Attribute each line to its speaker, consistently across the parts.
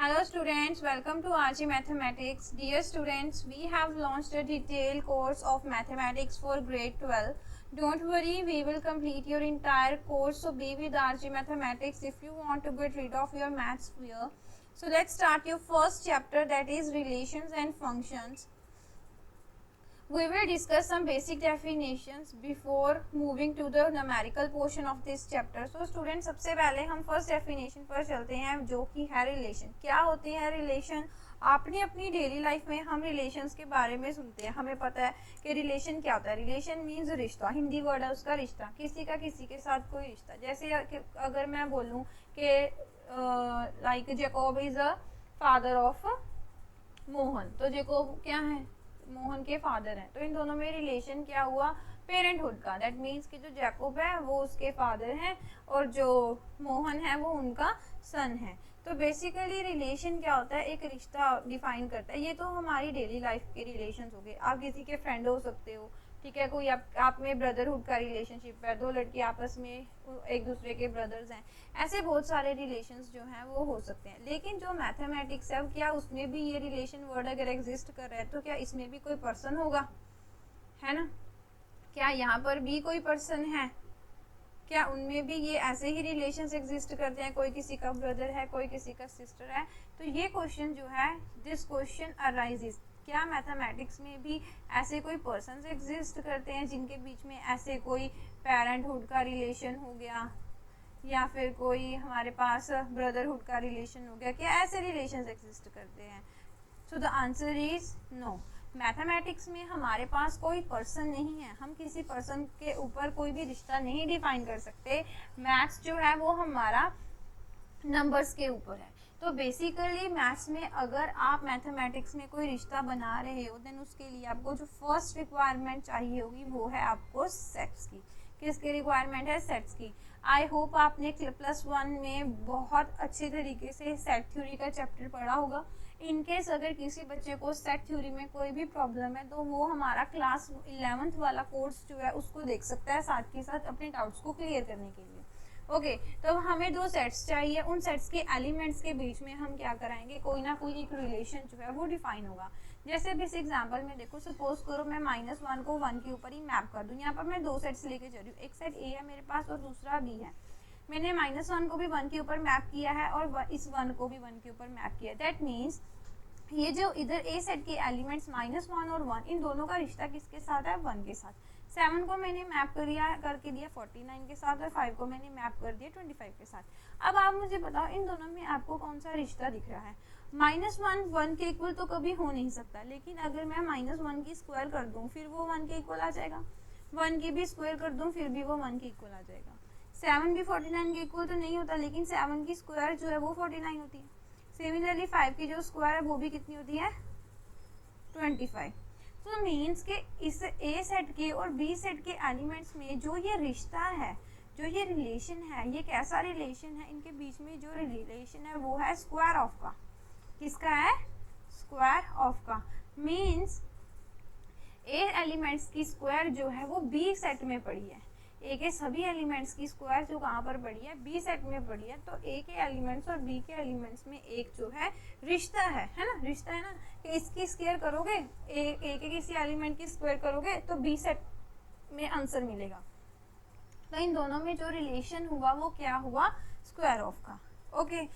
Speaker 1: Hello students, welcome to RG Mathematics. Dear students, we have launched a detailed course of mathematics for grade 12. Don't worry, we will complete your entire course, so be with RG Mathematics if you want to get rid of your maths fear. So let's start your first chapter, that is relations and functions. We will discuss some basic definitions before moving to the numerical portion of this chapter. So students, सबसे पहले हम first definition पर चलते हैं जो कि है relation. क्या होते हैं रिलेशन? आपने अपनी डेली लाइफ में हम रिलेशंस के बारे में सुनते हैं, हमें पता है कि रिलेशन क्या होता है. रिलेशन मीन्स रिश्ता, हिंदी वर्ड है उसका रिश्ता, किसी का किसी के साथ कोई रिश्ता. जैसे अगर मैं बोलूँ कि like Jacob is a father of Mohan, तो जैकब क्या है? मोहन के फादर हैं. तो इन दोनों में रिलेशन क्या हुआ? पेरेंटहुड का. दैट मीन्स कि जो जैकब है वो उसके फादर हैं और जो मोहन है वो उनका सन है. तो बेसिकली रिलेशन क्या होता है? एक रिश्ता डिफाइन करता है. ये तो हमारी डेली लाइफ के रिलेशन हो गए. आप किसी के फ्रेंड हो सकते हो, ठीक है, कोई आप में ब्रदरहुड का रिलेशनशिप है, दो लड़के आपस में एक दूसरे के ब्रदर्स हैं. ऐसे बहुत सारे रिलेशंस जो हैं वो हो सकते हैं. लेकिन जो मैथमेटिक्स है क्या उसमें भी ये रिलेशन वर्ड अगर एग्जिस्ट कर रहा है तो क्या इसमें भी कोई पर्सन होगा? है ना? क्या यहाँ पर भी कोई पर्सन है? क्या उनमें भी ये ऐसे ही रिलेशंस एग्जिस्ट करते हैं? कोई किसी का ब्रदर है, कोई किसी का सिस्टर है. तो ये क्वेश्चन जो है, दिस क्वेश्चन अराइजेस, क्या मैथमेटिक्स में भी ऐसे कोई पर्सन्स एग्जिस्ट करते हैं जिनके बीच में ऐसे कोई पेरेंटहुड का रिलेशन हो गया या फिर कोई हमारे पास ब्रदरहुड का रिलेशन हो गया? क्या ऐसे रिलेशंस एग्जिस्ट करते हैं? So the answer is no. Mathematics में हमारे पास कोई पर्सन नहीं है. हम किसी पर्सन के ऊपर कोई भी रिश्ता नहीं डिफाइन कर सकते. मैथ्स जो है वो हमारा नंबर्स के ऊपर है. तो बेसिकली मैथ्स में अगर आप मैथमेटिक्स में कोई रिश्ता बना रहे हो देन उसके लिए आपको जो फर्स्ट रिक्वायरमेंट चाहिए होगी वो है आपको सेट्स की. किसकी रिक्वायरमेंट है? सेट्स की. आई होप आपने +1 में बहुत अच्छे तरीके से सेट थ्योरी का चैप्टर पढ़ा होगा. इनकेस अगर किसी बच्चे को सेट थ्योरी में कोई भी प्रॉब्लम है तो वो हमारा क्लास 11th वाला कोर्स जो है उसको देख सकता है, साथ के साथ अपने डाउट्स को क्लियर करने के लिए. ओके, तो हमें दो सेट्स चाहिए. उन सेट्स के एलिमेंट्स के बीच में हम क्या कराएंगे? कोई ना कोई एक रिलेशन जो है वो डिफाइन होगा. जैसे अब इस एग्जाम्पल में देखो, सपोज करो मैं -1 को 1 के ऊपर ही मैप कर दूं. यहाँ पर मैं दो सेट्स लेके चल रही हूँ. एक सेट ए है मेरे पास और दूसरा बी है. मैंने -1 को भी 1 के ऊपर मैप किया है और इस 1 को भी 1 के ऊपर मैप किया है. दैट मीन्स ये जो इधर ए सेट के एलिमेंट्स -1 और 1, इन दोनों का रिश्ता किसके साथ है? 1 के साथ. 7 को मैंने मैप करके दिया 49 के साथ और 5 को मैंने मैप कर दिया 25 के साथ. अब आप मुझे बताओ इन दोनों में आपको कौन सा रिश्ता दिख रहा है? -1 1 के इक्वल तो कभी हो नहीं सकता, लेकिन अगर मैं -1 की स्क्वायर कर दूं फिर वो 1 के इक्वल आ जाएगा. 1 की भी स्क्वायर कर दूं फिर भी वो 1 के इक्वल आ जाएगा. 7 भी 49 के इक्वल तो नहीं होता, लेकिन 7 की स्क्वायर जो है वो 49 होती है. सिमिलरली 5 की जो स्क्वायर है वो भी कितनी होती है? 25. तो मीन्स के इस ए सेट के और बी सेट के एलिमेंट्स में जो ये रिश्ता है, जो ये रिलेशन है, ये कैसा रिलेशन है? इनके बीच में जो रिलेशन है वो है स्क्वायर ऑफ का. किसका है? स्क्वायर ऑफ का. मीन्स ए एलिमेंट्स की स्क्वायर जो है वो बी सेट में पड़ी है. ए के सभी एलिमेंट्स की स्क्वायर जो कहाँ पर पड़ी है? बी सेट में पड़ी है. तो ए के एलिमेंट्स और बी के एलिमेंट्स में एक जो है रिश्ता है ना? रिश्ता है ना कि इसकी स्क्वायर करोगे, ए के किसी एलिमेंट की स्क्वायर करोगे तो बी सेट में आंसर मिलेगा. तो इन दोनों में जो रिलेशन हुआ वो क्या हुआ? स्क्वायर ऑफ का. ओके,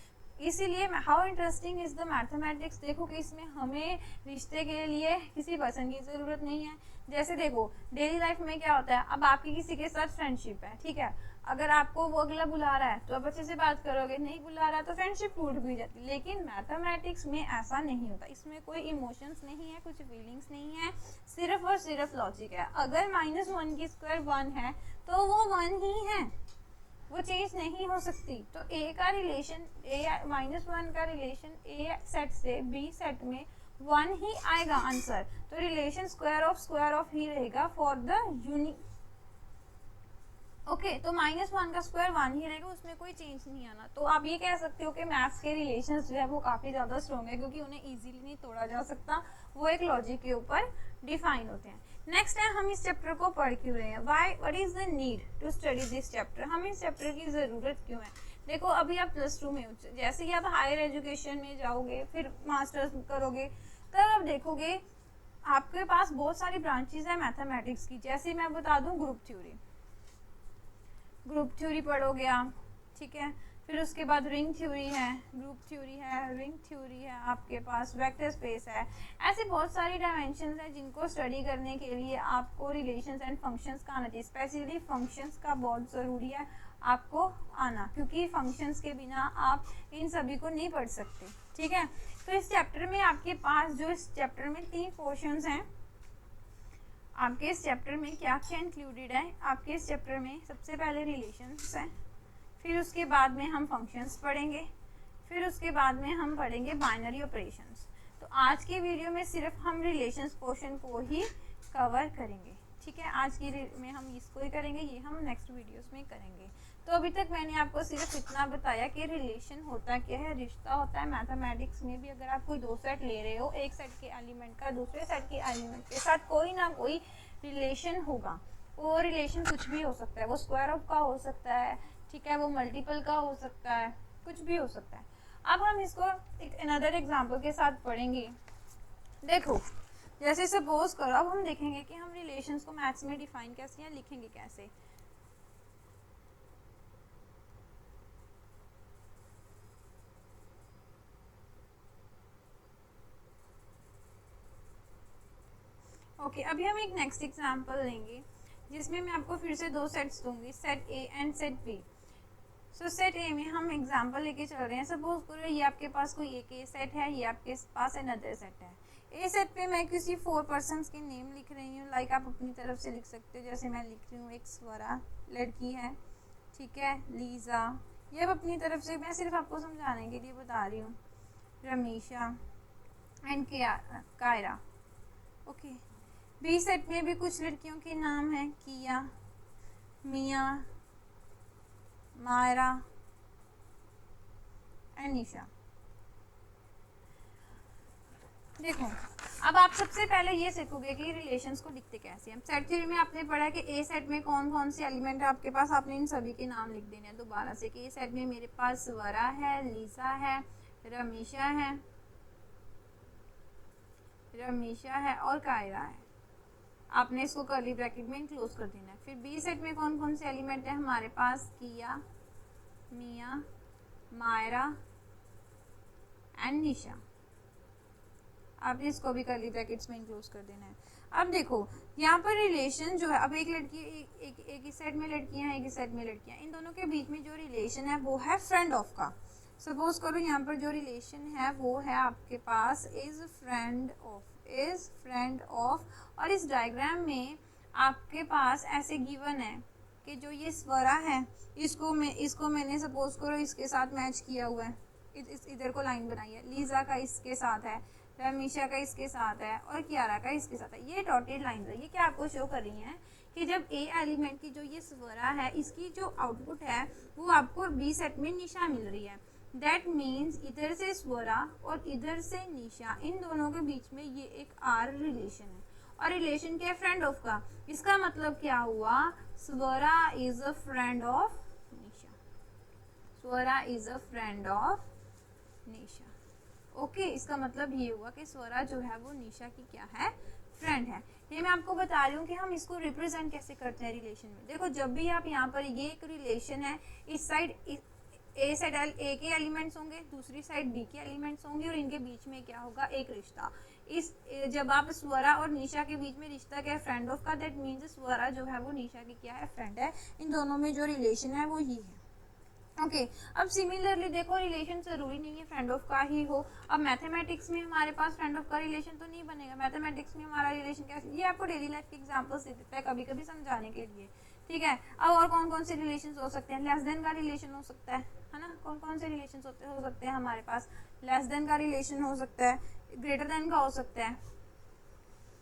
Speaker 1: इसीलिए how interesting is the mathematics. देखो कि इसमें हमें रिश्ते के लिए किसी पर्सन की ज़रूरत नहीं है. जैसे देखो डेली लाइफ में क्या होता है, अब आपकी किसी के साथ फ्रेंडशिप है, ठीक है, अगर आपको वो अगला बुला रहा है तो आप अच्छे से बात करोगे, नहीं बुला रहा है तो फ्रेंडशिप टूट भी जाती है. लेकिन मैथमेटिक्स में ऐसा नहीं होता. इसमें कोई इमोशंस नहीं है, कुछ फीलिंग्स नहीं है, सिर्फ और सिर्फ लॉजिक है. अगर -1 की स्क्वायर 1 है तो वो 1 ही है, वो चेंज नहीं हो सकती. तो ए का रिलेशन, -1 का रिलेशन ए सेट से बी सेट में 1 ही आएगा आंसर. तो रिलेशन स्क्वायर ऑफ ही रहेगा फॉर द यूनिक. ओके, तो -1 का स्क्वायर 1 ही रहेगा, उसमें कोई चेंज नहीं आना. तो आप ये कह सकते हो कि मैथ्स के रिलेशंस जो है वो काफ़ी ज़्यादा स्ट्रॉन्ग है क्योंकि उन्हें इजीली नहीं तोड़ा जा सकता, वो एक लॉजिक के ऊपर डिफाइन होते हैं. नेक्स्ट है, हम इस चैप्टर को पढ़ क्यों रहे हैं? What is the need to study this chapter? हमें इस चैप्टर की ज़रूरत क्यों है? देखो अभी आप +2 में हो, जैसे ही आप हायर एजुकेशन में जाओगे, फिर मास्टर्स करोगे, तब आप देखोगे आपके पास बहुत सारी ब्रांचेस है मैथमेटिक्स की। जैसे मैं बता दूं, ग्रुप थ्योरी पढ़ोगे आप, ठीक है। फिर उसके बाद रिंग थ्योरी है, ग्रुप थ्योरी है, रिंग थ्योरी है, आपके पास वेक्टर स्पेस है। ऐसे बहुत सारी डायमेंशंस हैं जिनको स्टडी करने के लिए आपको रिलेशंस एंड फंक्शंस का आना चाहिए। स्पेशली फंक्शंस का बहुत ज़रूरी है आपको आना, क्योंकि फंक्शंस के बिना आप इन सभी को नहीं पढ़ सकते, ठीक है। तो इस चैप्टर में आपके पास जो इस चैप्टर में 3 पोर्शंस हैं, आपके इस चैप्टर में क्या क्या इंक्लूडेड है। आपके इस चैप्टर में सबसे पहले रिलेशंस हैं, फिर उसके बाद में हम फंक्शंस पढ़ेंगे, फिर उसके बाद में हम पढ़ेंगे बाइनरी ऑपरेशंस। तो आज की वीडियो में सिर्फ हम रिलेशंस पोर्शन को ही कवर करेंगे, ठीक है। आज की में हम इसको ही करेंगे, ये हम नेक्स्ट वीडियोस में करेंगे। तो अभी तक मैंने आपको सिर्फ इतना बताया कि रिलेशन होता क्या है, रिश्ता होता है। मैथमेटिक्स में भी अगर आप कोई 2 सेट ले रहे हो, एक सेट के एलिमेंट का दूसरे सेट के एलिमेंट के साथ कोई ना कोई रिलेशन होगा। वो रिलेशन कुछ भी हो सकता है, वो स्क्वायर ऑफ का हो सकता है, ठीक है, वो मल्टीपल का हो सकता है, कुछ भी हो सकता है। अब हम इसको एक अनदर एग्जांपल के साथ पढ़ेंगे। देखो जैसे सपोज करो, अब हम देखेंगे कि हम रिलेशंस को मैथ्स में डिफाइन कैसे या लिखेंगे कैसे। ओके, अभी हम एक नेक्स्ट एग्जांपल लेंगे जिसमें मैं आपको फिर से 2 सेट्स दूंगी, set A and set B. So set A में हम एग्जांपल लेके चल रहे हैं। सपोज करो ये आपके पास कोई एक ए सेट है, ये आपके पास अनदर सेट है। ए सेट पे मैं किसी 4 पर्सन्स के नेम लिख रही हूँ, लाइक आप अपनी तरफ से लिख सकते हो। जैसे मैं लिख रही हूँ एक स्वरा लड़की है, ठीक है, लीजा, ये अब अपनी तरफ से मैं सिर्फ आपको समझाने के लिए बता रही हूँ, Ramisha and Kyra. Okay, B set में भी कुछ लड़कियों के नाम हैं, किया, मिया, मायरा एंड निशा। देखो अब आप सबसे पहले ये सीखोगे कि रिलेशंस को लिखते कैसे हैं। सेट थ्योरी में आपने पढ़ा कि ए सेट में कौन कौन से एलिमेंट है आपके पास, आपने इन सभी के नाम लिख देने हैं दोबारा से कि ए सेट में मेरे पास स्वरा है, लीसा है, रमीशा है और कायरा है। आपने इसको कर्ली ब्रैकेट में क्लोज कर देना है। फिर बी सेट में कौन कौन से एलिमेंट है हमारे पास, किया, मिया, मायरा एंड निशा। आपने इसको भी कर्ली ब्रैकेट्स में इंक्लूड कर देना है। अब देखो यहाँ पर रिलेशन जो है, अब एक लड़की एक ही सेट में लड़कियां हैं, एक ही सेट में लड़कियां, इन दोनों के बीच में जो रिलेशन है वो है फ्रेंड ऑफ का। सपोज करो यहाँ पर जो रिलेशन है वो है आपके पास इज फ्रेंड ऑफ, और इस डायग्राम में आपके पास ऐसे गिवन है कि जो ये स्वरा है इसको मैंने सपोज करो इसके साथ मैच किया हुआ है, इधर को लाइन बनाई है, लीजा का इसके साथ है, रमीशा का इसके साथ है और कियारा का इसके साथ है। ये डॉटेड लाइन है, ये क्या आपको शो कर रही है कि जब ए एलिमेंट की जो ये स्वरा है इसकी जो आउटपुट है वो आपको बी सेट में निशा मिल रही है। दैट मीन्स इधर से स्वरा और इधर से निशा, इन दोनों के बीच में ये एक आर रिलेशन है, और रिलेशन क्या है, फ्रेंड ऑफ का। इसका मतलब क्या हुआ, Swara is a friend of Nisha, Swara is a friend of Nisha. Okay, इसका मतलब ये हुआ कि स्वरा जो है वो निशा की क्या है, फ्रेंड है। ये मैं आपको बता रही हूँ कि हम इसको रिप्रेजेंट कैसे करते हैं रिलेशन में। देखो जब भी आप यहाँ पर, ये एक रिलेशन है, इस साइड ए साइड ए के एलिमेंट्स होंगे, दूसरी साइड बी के एलिमेंट्स होंगे, और इनके बीच में क्या होगा, एक रिश्ता। इस जब आप स्वरा और निशा के बीच में रिश्ता क्या है, फ्रेंड ऑफ का, दैट मीन्स स्वरा जो है वो निशा की क्या है, फ्रेंड है। इन दोनों में जो रिलेशन है वो ये है। ओके, अब सिमिलरली देखो रिलेशन जरूरी नहीं है फ्रेंड ऑफ का ही हो। अब मैथमेटिक्स में हमारे पास फ्रेंड ऑफ का रिलेशन तो नहीं बनेगा। मैथमेटिक्स में हमारा रिलेशन क्या, ये आपको डेली लाइफ के एग्जांपल्स दे देता है कभी कभी समझाने के लिए, ठीक है। अब और कौन कौन से रिलेशन हो सकते हैं, लेस देन का रिलेशन हो सकता है ना। कौन कौन से रिलेशन हो सकते हैं हमारे पास, लेस देन का रिलेशन हो सकता है, ग्रेटर देन का हो सकता है,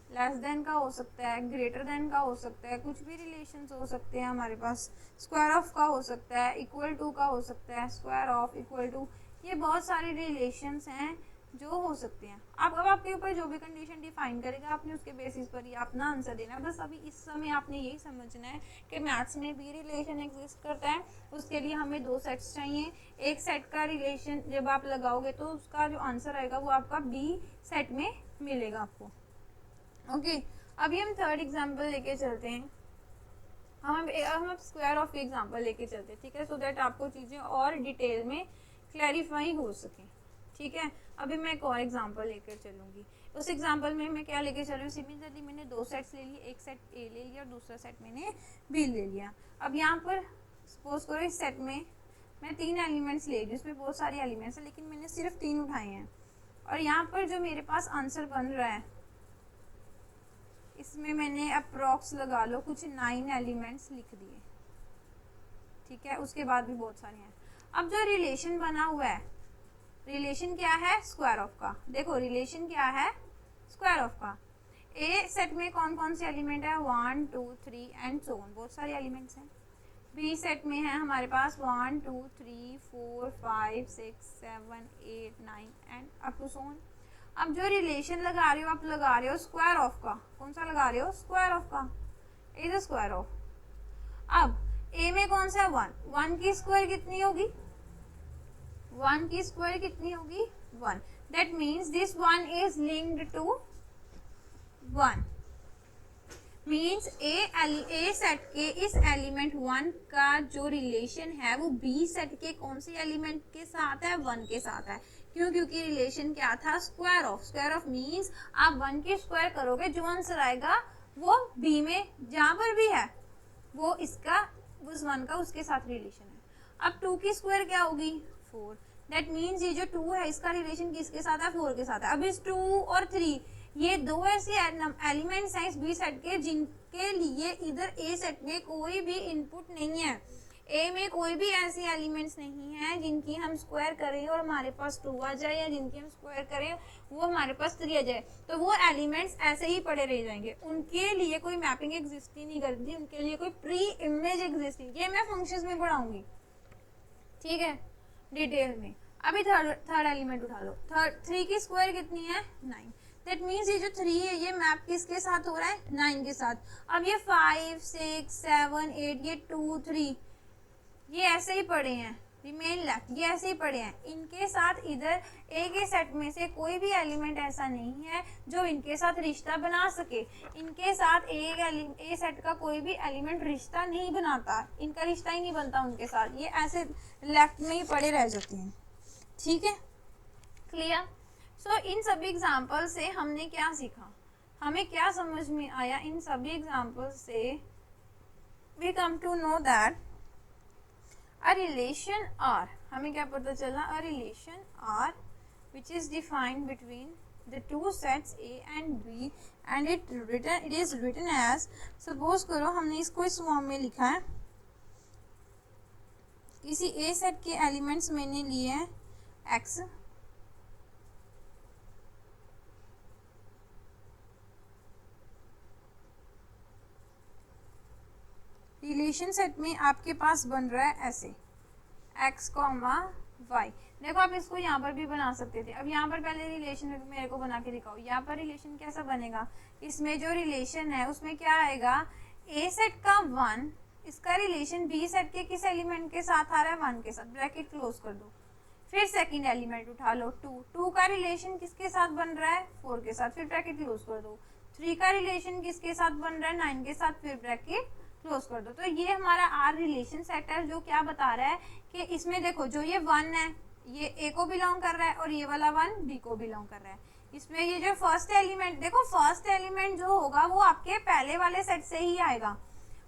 Speaker 1: लेस देन का हो सकता है, ग्रेटर देन का हो सकता है, कुछ भी रिलेशंस हो सकते हैं हमारे पास। स्क्वायर ऑफ का हो सकता है, इक्वल टू का हो सकता है, स्क्वायर ऑफ, इक्वल टू, ये बहुत सारे रिलेशंस हैं जो हो सकते हैं। अब आपके ऊपर जो भी कंडीशन डिफाइन करेगा आपने उसके बेसिस पर ही अपना आंसर देना है। बस अभी इस समय आपने यही समझना है कि मैथ्स में भी रिलेशन एग्जिस्ट करता है। उसके लिए हमें दो सेट्स चाहिए। एक सेट का रिलेशन जब आप लगाओगे तो उसका जो आंसर आएगा वो आपका बी सेट में मिलेगा आपको। ओके, अभी हम थर्ड एग्जाम्पल लेके चलते हैं। हम स्क्वायर ऑफ एग्जाम्पल लेके चलते हैं, ठीक है, सो दैट आपको चीज़ें और डिटेल में क्लैरिफाई हो सके। ठीक है, अभी मैं एक और एग्जांपल लेकर चलूँगी। उस एग्जांपल में मैं क्या लेकर चल रही हूँ, सिमिलरली मैंने दो सेट्स ले लिए, एक सेट ए ले लिया और दूसरा सेट मैंने बी ले लिया। अब यहाँ पर सपोज करो इस सेट में मैं 3 एलिमेंट्स ले रही हूँ, इसमें बहुत सारे एलिमेंट्स हैं लेकिन मैंने सिर्फ 3 उठाए हैं। और यहाँ पर जो मेरे पास आंसर बन रहा है इसमें मैंने अप्रॉक्स लगा लो कुछ 9 एलिमेंट्स लिख दिए। ठीक है, उसके बाद भी बहुत सारे हैं। अब जो रिलेशन बना हुआ है, रिलेशन क्या है, स्क्वायर ऑफ का। देखो रिलेशन क्या है, स्क्वायर ऑफ का। ए सेट में कौन कौन से एलिमेंट है, 1 2 3 एंड सो ऑन, बहुत सारे एलिमेंट्स हैं। बी सेट में है हमारे पास 1 2 3 4 5 6 7 8 9 and up to so on. अब जो रिलेशन लगा रहे हो आप लगा रहे हो स्क्वायर ऑफ का। कौन सा लगा रहे हो, स्क्वायर ऑफ का। ए द स्क्वायर ऑफ। अब ए में कौन सा 1 की स्क्वायर कितनी होगी, 1 की स्क्वायर कितनी होगी, 1। That means this 1 is linked to 1। Means A set के इस एलिमेंट 1 का जो रिलेशन है वो बी सेट के कौन से एलिमेंट के साथ है, 1 के साथ है। क्यों, क्योंकि रिलेशन क्या था, square of. Square of means आप 1 की स्क्वायर करोगे जो आंसर आएगा वो बी में जहां पर भी है वो इसका उस 1 का उसके साथ रिलेशन है। अब 2 की स्क्वायर क्या होगी, 4। दैट मीन्स ये जो 2 है इसका रिलेशन किसके साथ है, 4 के साथ है। अब इस 2 और 3 ये दो ऐसे एलिमेंट्स हैं इस बी सेट के जिनके लिए इधर ए सेट में कोई भी इनपुट नहीं है। ए में कोई भी ऐसे एलिमेंट्स नहीं है जिनकी हम स्क्वायर करें और हमारे पास 2 आ जाए, या जिनकी हम स्क्वायर करें वो हमारे पास 3 आ जाए। तो वो एलिमेंट्स ऐसे ही पड़े रह जाएंगे, उनके लिए कोई मैपिंग एग्जिस्ट ही नहीं करती, उनके लिए कोई प्री इमेज एग्जिस्ट नहीं। ये मैं फंक्शंस में पढ़ाऊंगी, ठीक है, डिटेल में। अभी थर्ड एलिमेंट उठा लो। 3 की स्क्वायर कितनी है, 9। दैट मीन्स ये जो 3 है ये मैप किसके साथ हो रहा है, 9 के साथ। अब ये 5 6 7 8 ये 2 3 ये ऐसे ही पड़े हैं, रिमेन लेफ्ट, ये ऐसे ही पड़े हैं। इनके साथ इधर ए के सेट में से कोई भी एलिमेंट ऐसा नहीं है जो इनके साथ रिश्ता बना सके। इनके साथ ए सेट का कोई भी एलिमेंट रिश्ता नहीं बनाता, इनका रिश्ता ही नहीं बनता उनके साथ, ये ऐसे लेफ्ट में ही पड़े रह जाते हैं। ठीक है, क्लियर। सो इन सभी एग्जाम्पल से हमने क्या सीखा, हमें क्या समझ में आया, इन सभी एग्जाम्पल से we come to know that a relation R, हमें क्या पता चला, a relation R which is defined between the two sets A and B and it is written as, suppose करो हमने इसको इस फॉर्म में लिखा है, किसी A सेट के एलिमेंट्स मैंने लिए हैं X, रिलेशन सेट में आपके पास बन रहा है ऐसे x, y। देखो आप इसको यहाँ पर भी बना सकते थे। अब यहाँ पर पहले रिलेशन मेरे को बना के दिखाओ। यहाँ पर रिलेशन कैसा बनेगा, इसमें जो रिलेशन है उसमें क्या आएगा, a सेट का 1, इसका रिलेशन b सेट के किस एलिमेंट के साथ आ रहा है, 1 के साथ, ब्रैकेट क्लोज कर दो। फिर सेकंड एलिमेंट उठा लो 2 का रिलेशन किसके साथ बन रहा है, 4 के साथ, फिर ब्रैकेट क्लोज कर दो। 3 का रिलेशन किसके साथ बन रहा है, 9 के साथ, फिर ब्रैकेट क्लोज कर दो। तो ये हमारा आर रिलेशन सेट है जो क्या बता रहा है कि इसमें देखो जो ये 1 है ये ए को बिलोंग कर रहा है और ये वाला 1 बी को बिलोंग कर रहा है। इसमें ये जो फर्स्ट एलिमेंट, देखो फर्स्ट एलिमेंट जो होगा वो आपके पहले वाले सेट से ही आएगा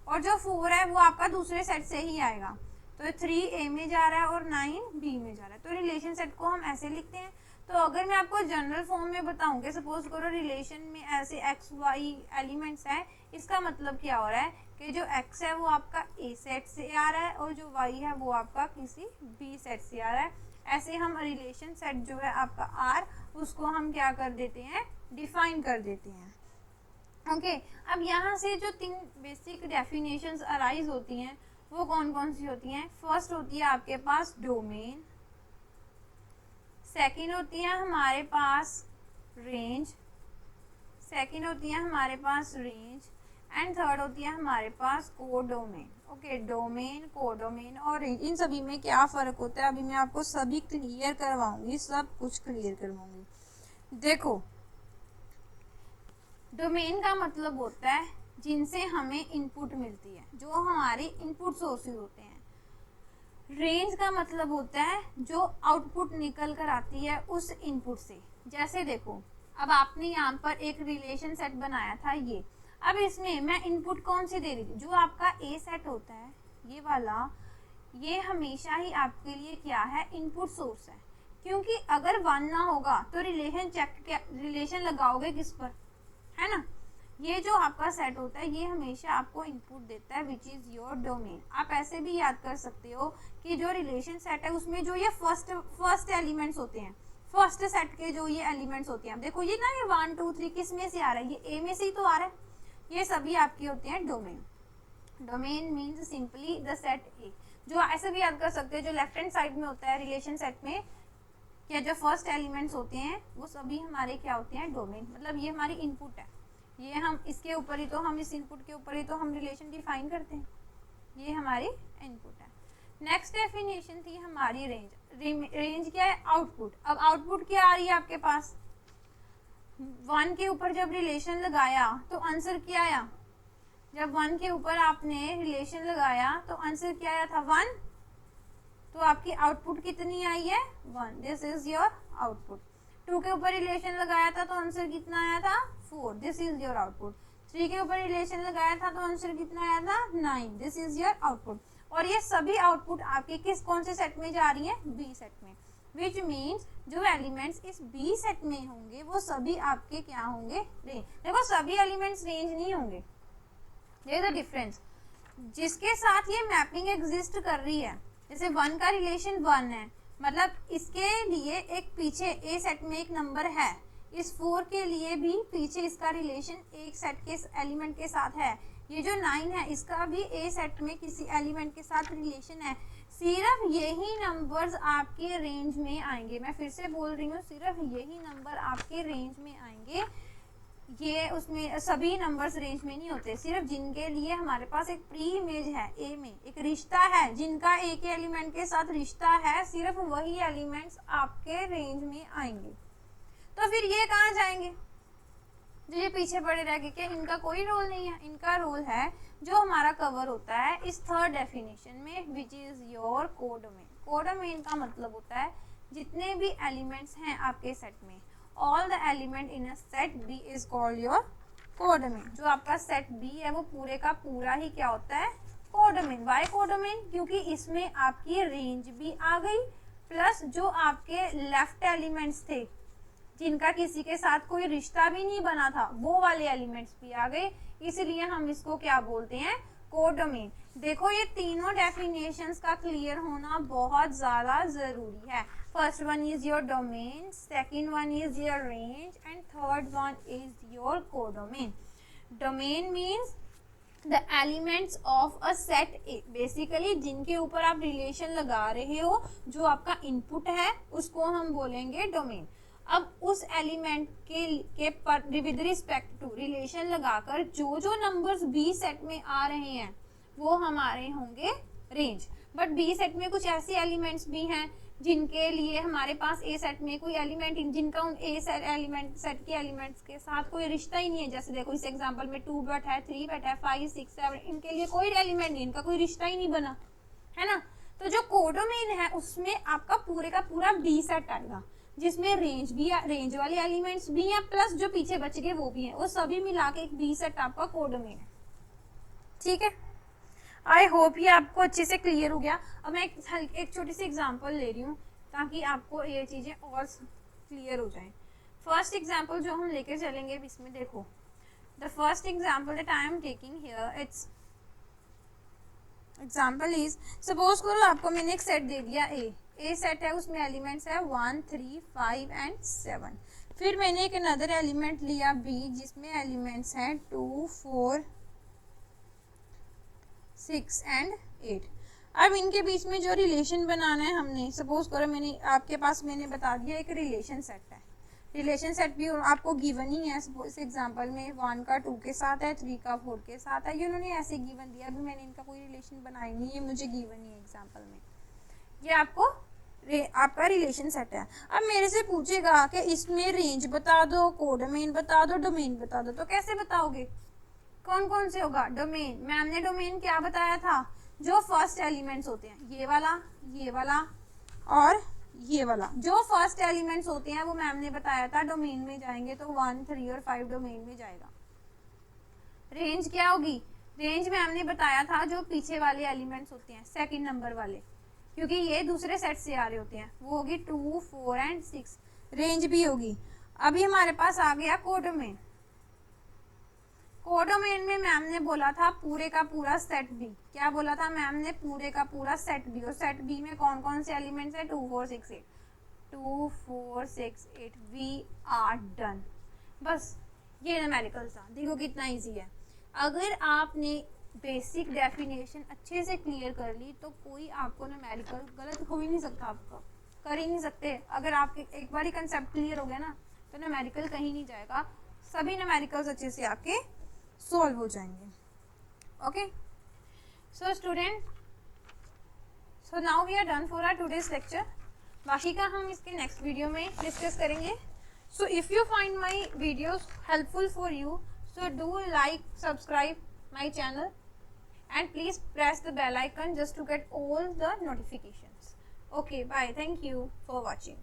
Speaker 1: और जो 4 है वो आपका दूसरे सेट से ही आएगा। तो 3 ए में जा रहा है और 9 बी में जा रहा है। तो रिलेशन सेट को हम ऐसे लिखते हैं। तो अगर मैं आपको जनरल फॉर्म में बताऊं कि सपोज करो रिलेशन में ऐसे एक्स वाई एलिमेंट्स हैं, इसका मतलब क्या हो रहा है कि जो x है वो आपका a सेट से आ रहा है और जो y है वो आपका किसी b सेट से आ रहा है। ऐसे हम रिलेशन सेट जो है आपका R उसको हम क्या कर देते हैं, डिफाइन कर देते हैं। ओके, अब यहाँ से जो 3 बेसिक डेफिनेशंस अराइज होती हैं वो कौन कौन सी होती हैं। फर्स्ट होती है आपके पास डोमेन, सेकंड होती है हमारे पास रेंज, एंड थर्ड होती है हमारे पास कोडोमेन। ओके, डोमेन, कोडोमेन और रेंज, इन सभी में क्या फ़र्क होता है अभी मैं आपको सभी क्लियर करवाऊंगी, सब कुछ क्लियर करवाऊंगी। देखो, डोमेन का मतलब होता है जिनसे हमें इनपुट मिलती है, जो हमारे इनपुट सोर्सेज होते हैं। रेंज का मतलब होता है जो आउटपुट निकल कर आती है उस इनपुट से। जैसे देखो, अब आपने यहाँ पर एक रिलेशन सेट बनाया था ये, अब इसमें मैं इनपुट कौन सी दे रही थी, जो आपका ए सेट होता है ये वाला, ये हमेशा ही आपके लिए क्या है, इनपुट सोर्स है। क्योंकि अगर 1 ना होगा तो रिलेशन लगाओगे किस पर, है ना। ये जो आपका सेट होता है ये हमेशा आपको इनपुट देता है, विच इज योर डोमेन। आप ऐसे भी याद कर सकते हो कि जो रिलेशन सेट है उसमें जो ये फर्स्ट एलिमेंट्स होते हैं, फर्स्ट सेट के जो ये एलिमेंट्स होते हैं, देखो ये ना, ये 1 2 3 किस में से आ रहा है, ये ए में से ही तो आ रहा है, ये सभी आपके होते हैं domain. Domain means simply the set ए। जो ऐसे भी याद कर सकते हो, जो लेफ्ट हैंड साइड में होता है रिलेशन सेट में, या जो फर्स्ट एलिमेंट्स होते हैं वो सभी हमारे क्या होते हैं, डोमेन। मतलब ये हमारी इनपुट है, ये हम इसके ऊपर ही तो, हम इस इनपुट के ऊपर ही तो हम रिलेशन डिफाइन करते हैं, ये हमारी इनपुट है। नेक्स्ट डेफिनेशन थी हमारी रेंज। रेंज क्या है, आउटपुट। अब आउटपुट क्या आ रही है आपके पास, 1 के ऊपर जब रिलेशन लगाया तो आंसर क्या आया, जब 1 के ऊपर आपने रिलेशन लगाया तो आंसर क्या आया था, 1। तो आपकी आउटपुट कितनी आई है, 1। This is your output. 2 के ऊपर रिलेशन लगाया था तो आंसर कितना आया था, 4। This is your output. 3 के ऊपर रिलेशन लगाया था तो आंसर कितना आया था, 9। This is your output. और ये सभी आउटपुट आपके किस कौन से सेट में जा रही है, बी सेट में। विच मीन्स जो एलिमेंट्स इस बी सेट में होंगे वो सभी आपके क्या होंगे, रेंज। देखो, सभी एलिमेंट्स रेंज नहीं होंगे, देयर इज अ डिफरेंस। जिसके साथ ये मैपिंग एग्जिस्ट कर रही है, जैसे 1 का रिलेशन 1 है, मतलब इसके लिए एक पीछे ए सेट में एक नंबर है, इस 4 के लिए भी पीछे इसका रिलेशन एक सेट के एलिमेंट के साथ है। ये जो 9 है इसका भी ए सेट में किसी एलिमेंट के साथ रिलेशन है। सिर्फ यही नंबर्स आपके रेंज में आएंगे, मैं फिर से बोल रही हूँ, सिर्फ यही नंबर आपके रेंज में आएंगे। ये उसमें सभी नंबर्स रेंज में नहीं होते, सिर्फ जिनके लिए हमारे पास एक प्री इमेज है, ए में एक रिश्ता है, जिनका ए के एलिमेंट के साथ रिश्ता है, सिर्फ वही एलिमेंट्स आपके रेंज में आएंगे। तो फिर ये कहाँ जाएंगे, जो ये पीछे पड़े रह गए, क्या इनका कोई रोल नहीं है, इनका रोल है जो हमारा कवर होता है इस थर्ड डेफिनेशन में, which is your codomain. Codomain का मतलब होता है जितने भी एलिमेंट्स हैं आपके सेट में, all the element in a set B is called your codomain. जो आपका सेट बी है वो पूरे का पूरा ही क्या होता है, कोडोमेन। वाई कोडोमेन, क्योंकि इसमें आपकी रेंज भी आ गई, प्लस जो आपके लेफ्ट एलिमेंट्स थे जिनका किसी के साथ कोई रिश्ता भी नहीं बना था, वो वाले एलिमेंट्स भी आ गए, इसलिए हम इसको क्या बोलते हैं, कोडोमेन। देखो, ये तीनों डेफिनेशंस का क्लियर होना बहुत ज़्यादा ज़रूरी है। First one is your domain, second one is your range, and third one is your codomain. Domain means the elements of a set A, basically जिनके ऊपर आप रिलेशन लगा रहे हो, जो आपका इनपुट है उसको हम बोलेंगे डोमेन। अब उस एलिमेंट के पर विद रिस्पेक्ट टू रिलेशन लगाकर जो जो नंबर्स बी सेट में आ रहे हैं वो हमारे होंगे रेंज। बट बी सेट में कुछ ऐसे एलिमेंट्स भी हैं जिनके लिए हमारे पास ए सेट में कोई एलिमेंट, जिनका उन ए सेट एलिमेंट सेट के एलिमेंट्स के साथ कोई रिश्ता ही नहीं है। जैसे देखो इस एग्जांपल में 2 बट है, 3 बट है, 5 6 7, इनके लिए कोई एलिमेंट नहीं, इनका कोई रिश्ता ही नहीं बना, है ना। तो जो कोडोमेन है उसमें आपका पूरे का पूरा बी सेट आएगा, जिसमें रेंज भी, रेंज वाले एलिमेंट्स भी हैं, प्लस जो पीछे बच गए वो भी हैं, वो सभी मिला के एक बी सेट आपका कोडोमेन है। ठीक है, आई होप ये आपको अच्छे से क्लियर हो गया। अब मैं एक छोटी सी एग्जांपल ले रही हूँ ताकि आपको ये चीज़ें और क्लियर हो जाएं। फर्स्ट एग्जांपल जो हम लेकर चलेंगे इसमें देखो, the first example that I am taking here, it's example is, suppose करो आपको मैंने एक सेट दे दिया ए सेट है, उसमें एलिमेंट्स है 1 3 5 एंड 7। फिर मैंने एक अनदर एलिमेंट लिया बी जिसमें एलिमेंट्स हैं 2 4 6 एंड 8। अब इनके बीच में जो रिलेशन बनाना है हमने, सपोज करो मैंने बता दिया एक रिलेशन सेट है, रिलेशन सेट भी आपको गिवन ही है। इस एग्जांपल में 1 का 2 के साथ है, 3 का 4 के साथ है, ये उन्होंने ऐसे गिवन दिया, अभी मैंने इनका कोई रिलेशन बनाया नहीं, ये मुझे गिवन ही है एग्जांपल में। ये आपका रिलेशन सेट है। अब मेरे से पूछेगा कि इसमें रेंज बता दो, कोडोमेन बता दो, डोमेन बता दो, तो कैसे बताओगे? कौन कौन से होगा? डोमेन, मैम ने डोमेन क्या बताया था? जो फर्स्ट एलिमेंट्स होते हैं, ये वाला और ये वाला, जो फर्स्ट एलिमेंट्स होते हैं वो मैम ने बताया था डोमेन में जाएंगे तो 1, 3 और 5 डोमेन में जाएगा। रेंज क्या होगी? रेंज मैम ने बताया था जो पीछे वाले एलिमेंट्स होते हैं, सेकंड नंबर वाले, क्योंकि ये दूसरे सेट से आ रहे होते हैं, वो होगी 2, 4 एंड 6, रेंज भी होगी। अभी हमारे पास आ गया कोडोमेन। कोडोमेन में मैम ने बोला था पूरे का पूरा सेट बी, क्या बोला था मैम ने? पूरे का पूरा सेट बी, और सेट बी में कौन कौन से एलिमेंट्स है? 2, 4, 6, 8, 2, 4, 6, 8, वी आर डन। बस ये न्यूमेरिकल था, देखो कितना इजी है। अगर आपने बेसिक डेफिनेशन अच्छे से क्लियर कर ली तो कोई आपको न्यूमेरिकल गलत हो ही नहीं सकता, आपका कर ही नहीं सकते। अगर आपके एक बार ही कंसेप्ट क्लियर हो गया ना तो न्यूमेरिकल कहीं नहीं जाएगा, सभी न्यूमेरिकल्स अच्छे से आपके सॉल्व हो जाएंगे। Okay, so student, so now we are done for our today's lecture. बाकी का हम इसके नेक्स्ट वीडियो में डिस्कस करेंगे। So if you find my videos helpful for you, so do like, subscribe my channel and please press the bell icon just to get all the notifications. Okay, bye, thank you for watching.